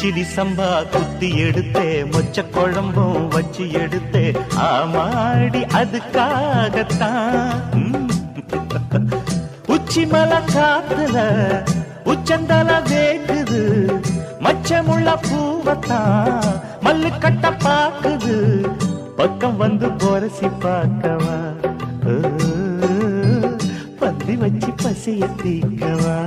கிச்சிலி சம்பா குத்தி எடுத்தே மொச்ச குழம்பும் வச்சு எடுத்தே ஆமாடி அதுக்காகத்தான் உச்சி மலை காத்துல உச்சந்தல வேக்குது மச்சமுள்ள பூவத்தான் மல்லு கட்ட பாக்குது பக்கம் வந்து போரசி பார்க்கவா பந்தி வச்சு பசிய தீக்கவா